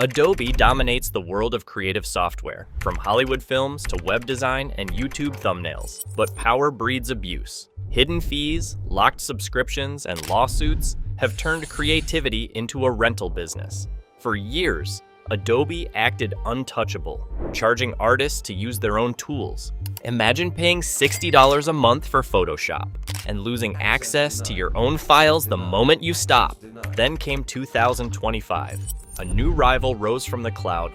Adobe dominates the world of creative software, from Hollywood films to web design and YouTube thumbnails. But power breeds abuse. Hidden fees, locked subscriptions, and lawsuits have turned creativity into a rental business. For years, Adobe acted untouchable, charging artists to use their own tools. Imagine paying $60 a month for Photoshop and losing access to your own files the moment you stop. Then came 2025. A new rival rose from the cloud,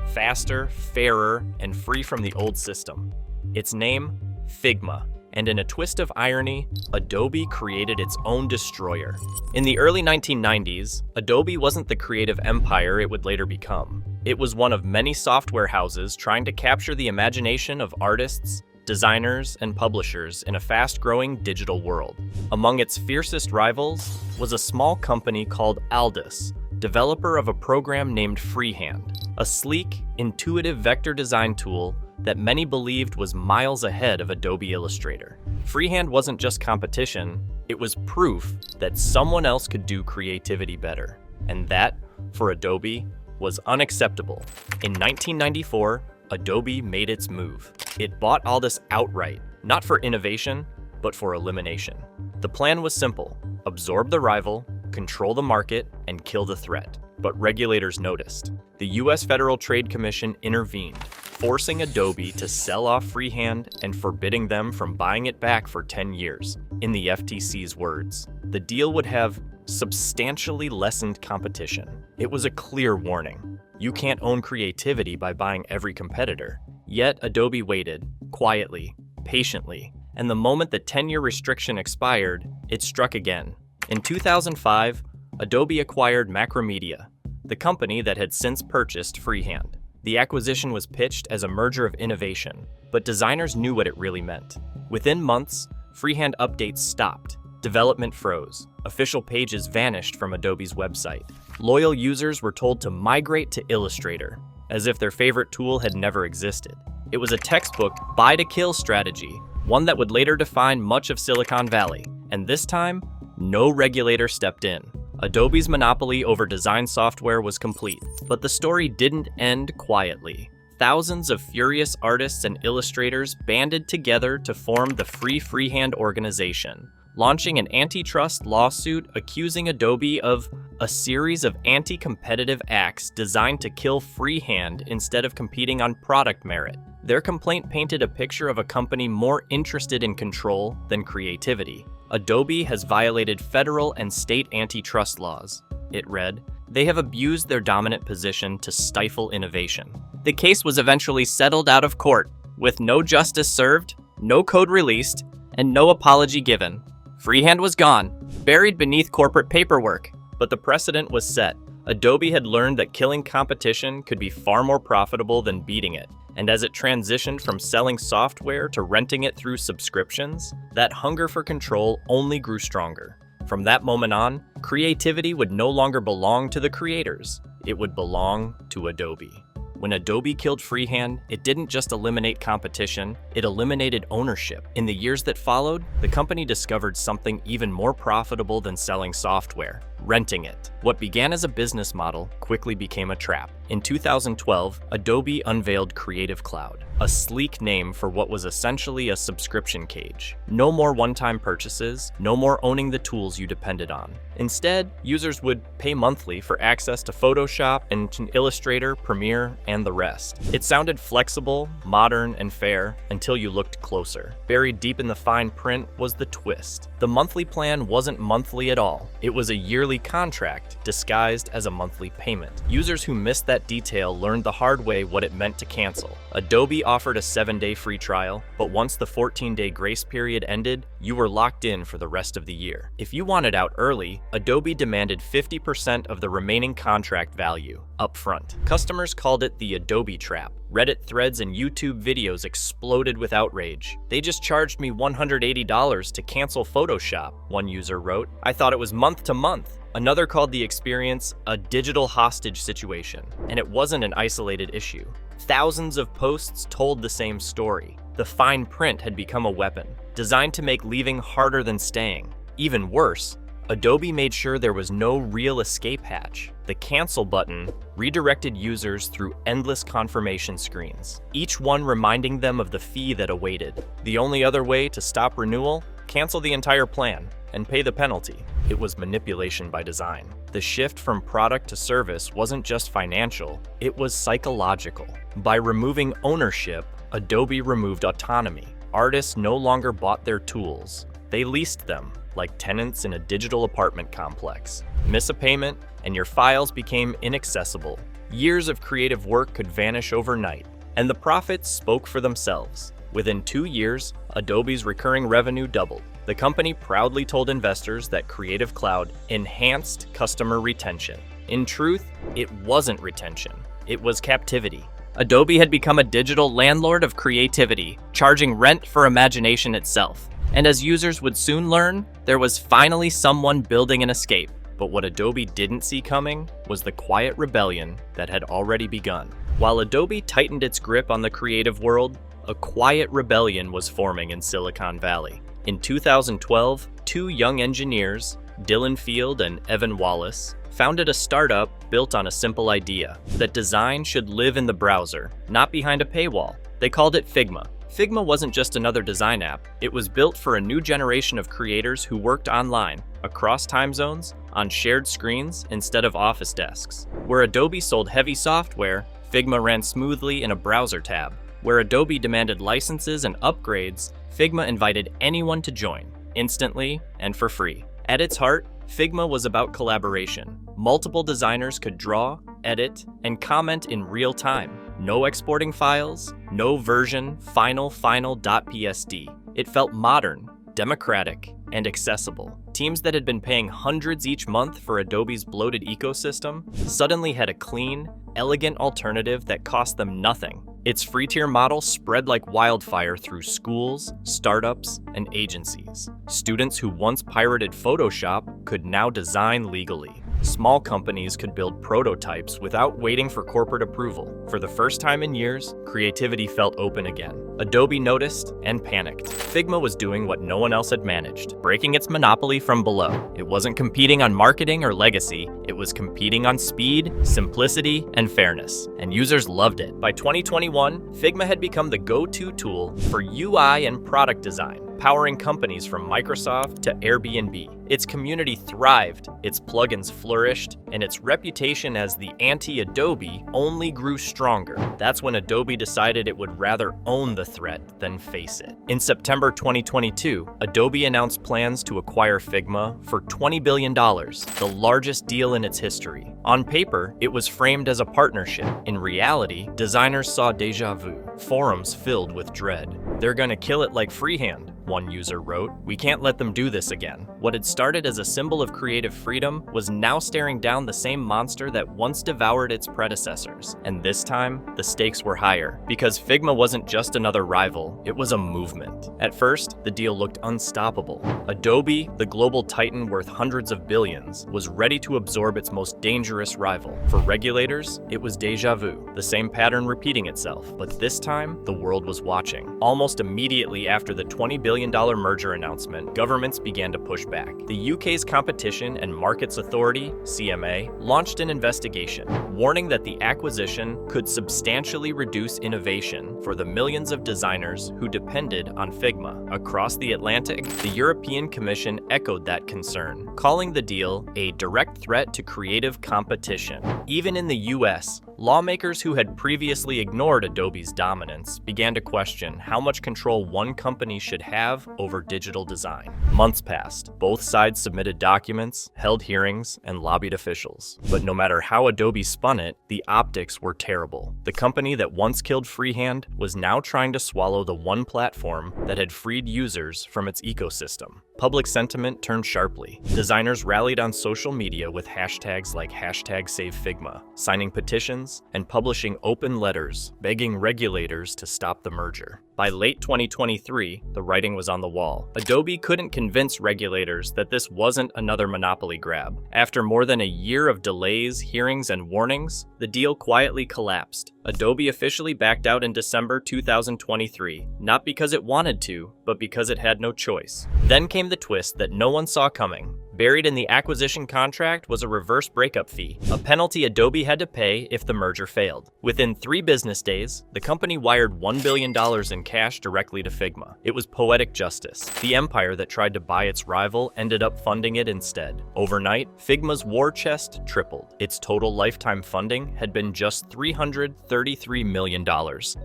faster, fairer, and free from the old system. Its name, Figma. And in a twist of irony, Adobe created its own destroyer. In the early 1990s, Adobe wasn't the creative empire it would later become. It was one of many software houses trying to capture the imagination of artists, designers, and publishers in a fast-growing digital world. Among its fiercest rivals was a small company called Aldus, developer of a program named Freehand, a sleek, intuitive vector design tool that many believed was miles ahead of Adobe Illustrator. Freehand wasn't just competition, it was proof that someone else could do creativity better. And that, for Adobe, was unacceptable. In 1994, Adobe made its move. It bought Aldus outright, not for innovation, but for elimination. The plan was simple: absorb the rival, control the market, and kill the threat. But regulators noticed. The US Federal Trade Commission intervened, forcing Adobe to sell off Freehand and forbidding them from buying it back for 10 years. In the FTC's words, the deal would have substantially lessened competition. It was a clear warning. You can't own creativity by buying every competitor. Yet Adobe waited, quietly, patiently, and the moment the 10-year restriction expired, it struck again. In 2005, Adobe acquired Macromedia, the company that had since purchased Freehand. The acquisition was pitched as a merger of innovation, but designers knew what it really meant. Within months, Freehand updates stopped, development froze, official pages vanished from Adobe's website. Loyal users were told to migrate to Illustrator, as if their favorite tool had never existed. It was a textbook buy-to-kill strategy, one that would later define much of Silicon Valley, and this time, no regulator stepped in. Adobe's monopoly over design software was complete, but the story didn't end quietly. Thousands of furious artists and illustrators banded together to form the Free Freehand organization, launching an antitrust lawsuit accusing Adobe of a series of anti-competitive acts designed to kill Freehand instead of competing on product merit. Their complaint painted a picture of a company more interested in control than creativity. Adobe has violated federal and state antitrust laws. It read, "They have abused their dominant position to stifle innovation." The case was eventually settled out of court, with no justice served, no code released, and no apology given. Freehand was gone, buried beneath corporate paperwork, but the precedent was set. Adobe had learned that killing competition could be far more profitable than beating it. And as it transitioned from selling software to renting it through subscriptions, that hunger for control only grew stronger. From that moment on, creativity would no longer belong to the creators. It would belong to Adobe. When Adobe killed Freehand, it didn't just eliminate competition, it eliminated ownership. In the years that followed, the company discovered something even more profitable than selling software: renting it. What began as a business model quickly became a trap. In 2012, Adobe unveiled Creative Cloud, a sleek name for what was essentially a subscription cage. No more one-time purchases, no more owning the tools you depended on. Instead, users would pay monthly for access to Photoshop and Illustrator, Premiere, and the rest. It sounded flexible, modern, and fair until you looked closer. Buried deep in the fine print was the twist. The monthly plan wasn't monthly at all. It was a yearly contract disguised as a monthly payment. Users who missed that detail learned the hard way what it meant to cancel. Adobe offered a 7-day free trial, but once the 14-day grace period ended, you were locked in for the rest of the year. If you wanted out early, Adobe demanded 50% of the remaining contract value upfront. Customers called it the Adobe trap. Reddit threads and YouTube videos exploded with outrage. "They just charged me $180 to cancel Photoshop," one user wrote. "I thought it was month to month." Another called the experience a digital hostage situation, and it wasn't an isolated issue. Thousands of posts told the same story. The fine print had become a weapon, designed to make leaving harder than staying. Even worse, Adobe made sure there was no real escape hatch. The cancel button redirected users through endless confirmation screens, each one reminding them of the fee that awaited. The only other way to stop renewal? Cancel the entire plan and pay the penalty. It was manipulation by design. The shift from product to service wasn't just financial, it was psychological. By removing ownership, Adobe removed autonomy. Artists no longer bought their tools. They leased them, like tenants in a digital apartment complex. Miss a payment, and your files became inaccessible. Years of creative work could vanish overnight, and the profits spoke for themselves. Within 2 years, Adobe's recurring revenue doubled. The company proudly told investors that Creative Cloud enhanced customer retention. In truth, it wasn't retention, it was captivity. Adobe had become a digital landlord of creativity, charging rent for imagination itself. And as users would soon learn, there was finally someone building an escape. But what Adobe didn't see coming was the quiet rebellion that had already begun. While Adobe tightened its grip on the creative world, a quiet rebellion was forming in Silicon Valley. In 2012, 2 young engineers, Dylan Field and Evan Wallace, founded a startup built on a simple idea, that design should live in the browser, not behind a paywall. They called it Figma. Figma wasn't just another design app, it was built for a new generation of creators who worked online, across time zones, on shared screens instead of office desks. Where Adobe sold heavy software, Figma ran smoothly in a browser tab. Where Adobe demanded licenses and upgrades, Figma invited anyone to join, instantly and for free. At its heart, Figma was about collaboration. Multiple designers could draw, edit, and comment in real time. No exporting files, no version final.psd. It felt modern, democratic, and accessible. Teams that had been paying hundreds each month for Adobe's bloated ecosystem suddenly had a clean, elegant alternative that cost them nothing. Its free tier model spread like wildfire through schools, startups, and agencies. Students who once pirated Photoshop could now design legally. Small companies could build prototypes without waiting for corporate approval. For the first time in years, creativity felt open again. Adobe noticed and panicked. Figma was doing what no one else had managed, breaking its monopoly from below. It wasn't competing on marketing or legacy, it was competing on speed, simplicity, and fairness. And users loved it. By 2021, Figma had become the go-to tool for UI and product design, powering companies from Microsoft to Airbnb. Its community thrived, its plugins flourished, and its reputation as the anti-Adobe only grew stronger. That's when Adobe decided it would rather own the threat than face it. In September 2022, Adobe announced plans to acquire Figma for $20 billion, the largest deal in its history. On paper, it was framed as a partnership. In reality, designers saw déjà vu, forums filled with dread. "They're gonna kill it like freehand," one user wrote. "We can't let them do this again." What had started as a symbol of creative freedom was now staring down the same monster that once devoured its predecessors. And this time, the stakes were higher, because Figma wasn't just another rival, it was a movement. At first, the deal looked unstoppable. Adobe, the global titan worth hundreds of billions, was ready to absorb its most dangerous rival. For regulators, it was déjà vu, the same pattern repeating itself. But this time, the world was watching. Almost immediately after the $20 billion merger announcement, governments began to push back. The UK's Competition and Markets Authority, CMA, launched an investigation, warning that the acquisition could substantially reduce innovation for the millions of designers who depended on Figma. Across the Atlantic, the European Commission echoed that concern, calling the deal a direct threat to creative competition. Even in the US, lawmakers who had previously ignored Adobe's dominance began to question how much control one company should have over digital design. Months passed. Both sides submitted documents, held hearings, and lobbied officials. But no matter how Adobe spun it, the optics were terrible. The company that once killed freehand was now trying to swallow the one platform that had freed users from its ecosystem. Public sentiment turned sharply. Designers rallied on social media with hashtags like #SaveFigma, signing petitions and publishing open letters begging regulators to stop the merger. By late 2023, the writing was on the wall. Adobe couldn't convince regulators that this wasn't another monopoly grab. After more than a year of delays, hearings, and warnings, the deal quietly collapsed. Adobe officially backed out in December 2023, not because it wanted to, but because it had no choice. Then came the twist that no one saw coming. Buried in the acquisition contract was a reverse breakup fee, a penalty Adobe had to pay if the merger failed. Within 3 business days, the company wired $1 billion in cash directly to Figma. It was poetic justice. The empire that tried to buy its rival ended up funding it instead. Overnight, Figma's war chest tripled. Its total lifetime funding had been just $333 million.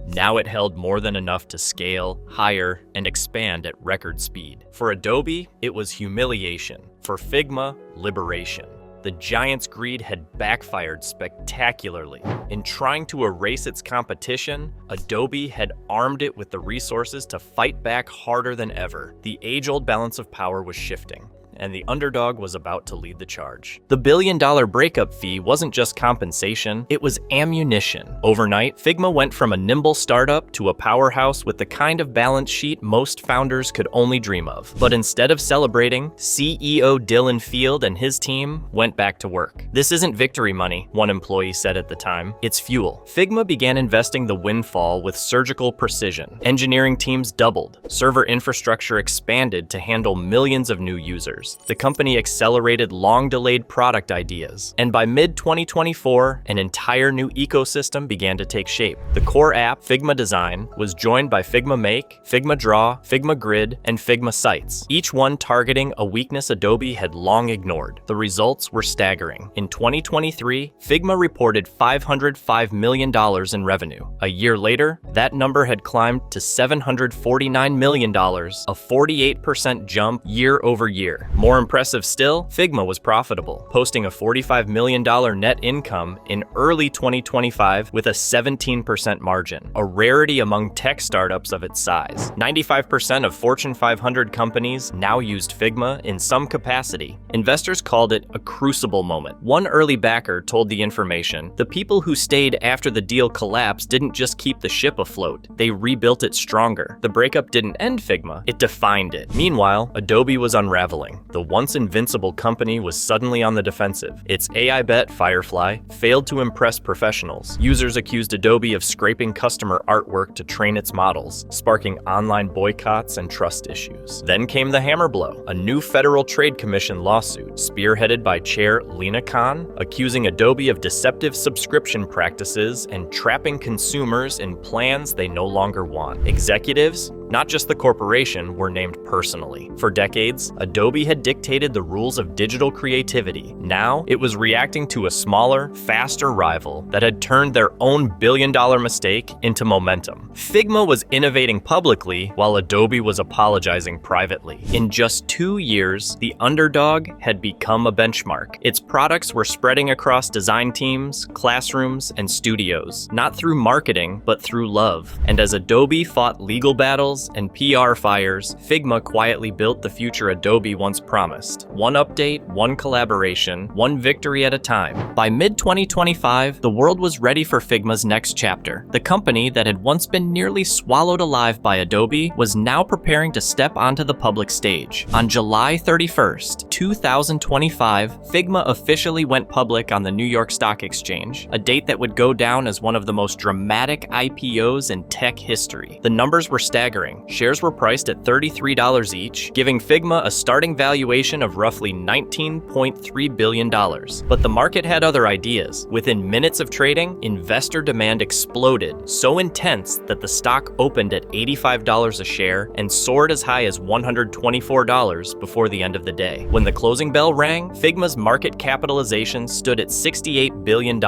Now it held more than enough to scale, hire, and expand at record speed. For Adobe, it was humiliation. For Figma, liberation. The giant's greed had backfired spectacularly. In trying to erase its competition, Adobe had armed it with the resources to fight back harder than ever. The age-old balance of power was shifting, and the underdog was about to lead the charge. The billion-dollar breakup fee wasn't just compensation, it was ammunition. Overnight, Figma went from a nimble startup to a powerhouse with the kind of balance sheet most founders could only dream of. But instead of celebrating, CEO Dylan Field and his team went back to work. "This isn't victory money," one employee said at the time. "It's fuel." Figma began investing the windfall with surgical precision. Engineering teams doubled. Server infrastructure expanded to handle millions of new users. The company accelerated long-delayed product ideas, and by mid-2024, an entire new ecosystem began to take shape. The core app, Figma Design, was joined by Figma Make, Figma Draw, Figma Grid, and Figma Sites, each one targeting a weakness Adobe had long ignored. The results were staggering. In 2023, Figma reported $505 million in revenue. A year later, that number had climbed to $749 million, a 48% jump year over year. More impressive still, Figma was profitable, posting a $45 million net income in early 2025 with a 17% margin, a rarity among tech startups of its size. 95% of Fortune 500 companies now used Figma in some capacity. Investors called it a crucible moment. One early backer told The Information, "The people who stayed after the deal collapsed didn't just keep the ship afloat, they rebuilt it stronger." The breakup didn't end Figma, it defined it. Meanwhile, Adobe was unraveling. The once invincible company was suddenly on the defensive. Its AI bet, Firefly, failed to impress professionals. Users accused Adobe of scraping customer artwork to train its models, sparking online boycotts and trust issues. Then came the hammer blow, a new Federal Trade Commission lawsuit, spearheaded by Chair Lina Khan, accusing Adobe of deceptive subscription practices and trapping consumers in plans they no longer want. Executives, not just the corporation, were named personally. For decades, Adobe had dictated the rules of digital creativity. Now, it was reacting to a smaller, faster rival that had turned their own billion-dollar mistake into momentum. Figma was innovating publicly while Adobe was apologizing privately. In just 2 years, the underdog had become a benchmark. Its products were spreading across design teams, classrooms, and studios, not through marketing, but through love. And as Adobe fought legal battles and PR fires, Figma quietly built the future Adobe once promised. One update, one collaboration, one victory at a time. By mid-2025, the world was ready for Figma's next chapter. The company that had once been nearly swallowed alive by Adobe was now preparing to step onto the public stage. On July 31st, 2025, Figma officially went public on the New York Stock Exchange, a date that would go down as one of the most dramatic IPOs in tech history. The numbers were staggering. Shares were priced at $33 each, giving Figma a starting valuation of roughly $19.3 billion. But the market had other ideas. Within minutes of trading, investor demand exploded, so intense that the stock opened at $85 a share and soared as high as $124 before the end of the day. When the closing bell rang, Figma's market capitalization stood at $68 billion.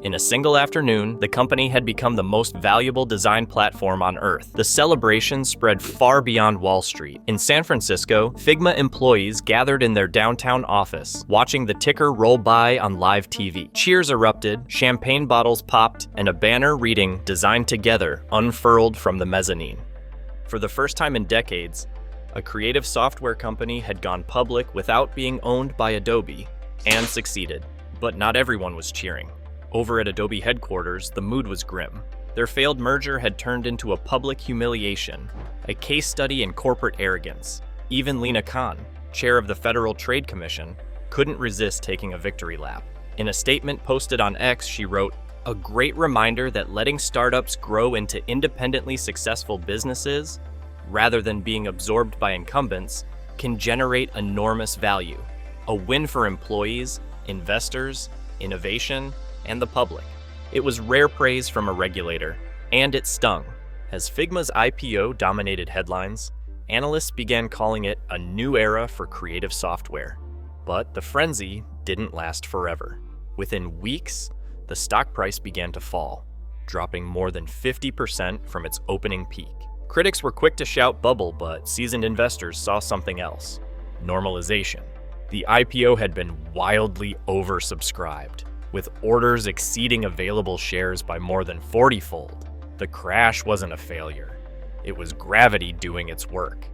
In a single afternoon, the company had become the most valuable design platform on Earth. The celebration spread far beyond Wall Street. In San Francisco, Figma employees gathered in their downtown office, watching the ticker roll by on live TV. Cheers erupted, champagne bottles popped, and a banner reading "Design Together" unfurled from the mezzanine. For the first time in decades, a creative software company had gone public without being owned by Adobe, and succeeded. But not everyone was cheering. Over at Adobe headquarters, the mood was grim. Their failed merger had turned into a public humiliation, a case study in corporate arrogance. Even Lina Khan, chair of the Federal Trade Commission, couldn't resist taking a victory lap. In a statement posted on X, she wrote, "A great reminder that letting startups grow into independently successful businesses, rather than being absorbed by incumbents, can generate enormous value. A win for employees, investors, innovation, and the public. It was rare praise from a regulator, and it stung. As Figma's IPO dominated headlines, analysts began calling it a new era for creative software. But the frenzy didn't last forever. Within weeks, the stock price began to fall, dropping more than 50% from its opening peak. Critics were quick to shout bubble, but seasoned investors saw something else: normalization. The IPO had been wildly oversubscribed, with orders exceeding available shares by more than 40-fold. The crash wasn't a failure. It was gravity doing its work.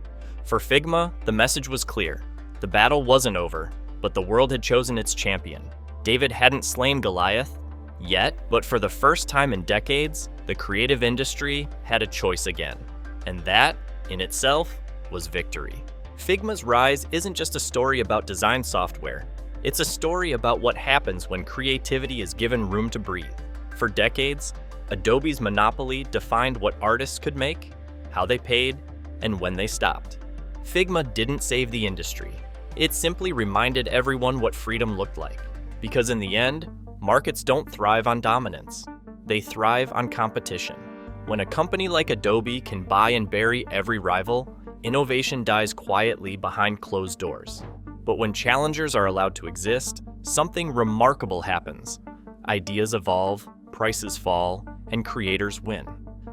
For Figma, the message was clear. The battle wasn't over, but the world had chosen its champion. David hadn't slain Goliath yet, but for the first time in decades, the creative industry had a choice again. And that, in itself, was victory. Figma's rise isn't just a story about design software. It's a story about what happens when creativity is given room to breathe. For decades, Adobe's monopoly defined what artists could make, how they paid, and when they stopped. Figma didn't save the industry. It simply reminded everyone what freedom looked like. Because in the end, markets don't thrive on dominance. They thrive on competition. When a company like Adobe can buy and bury every rival, innovation dies quietly behind closed doors. But when challengers are allowed to exist, something remarkable happens. Ideas evolve, prices fall, and creators win.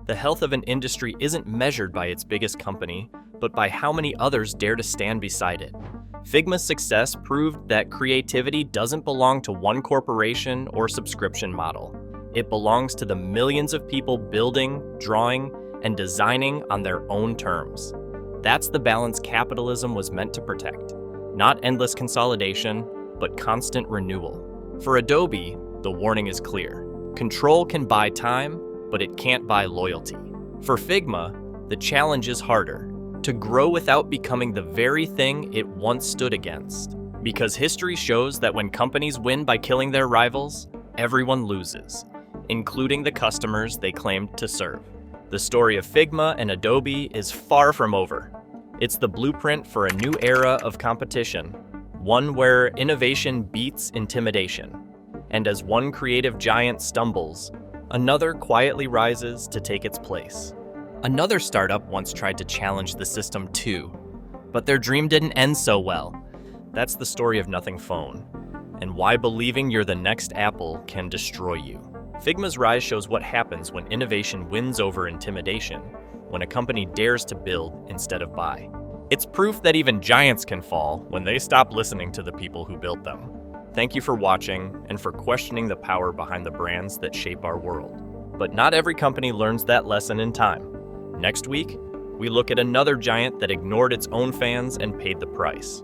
The health of an industry isn't measured by its biggest company, but by how many others dare to stand beside it. Figma's success proved that creativity doesn't belong to one corporation or subscription model. It belongs to the millions of people building, drawing, and designing on their own terms. That's the balance capitalism was meant to protect. Not endless consolidation, but constant renewal. For Adobe, the warning is clear. Control can buy time, but it can't buy loyalty. For Figma, the challenge is harder: to grow without becoming the very thing it once stood against. Because history shows that when companies win by killing their rivals, everyone loses, including the customers they claimed to serve. The story of Figma and Adobe is far from over. It's the blueprint for a new era of competition, one where innovation beats intimidation. And as one creative giant stumbles, another quietly rises to take its place. Another startup once tried to challenge the system too, but their dream didn't end so well. That's the story of Nothing Phone, and why believing you're the next Apple can destroy you. Figma's rise shows what happens when innovation wins over intimidation, when a company dares to build instead of buy. It's proof that even giants can fall when they stop listening to the people who built them. Thank you for watching and for questioning the power behind the brands that shape our world. But not every company learns that lesson in time. Next week, we look at another giant that ignored its own fans and paid the price.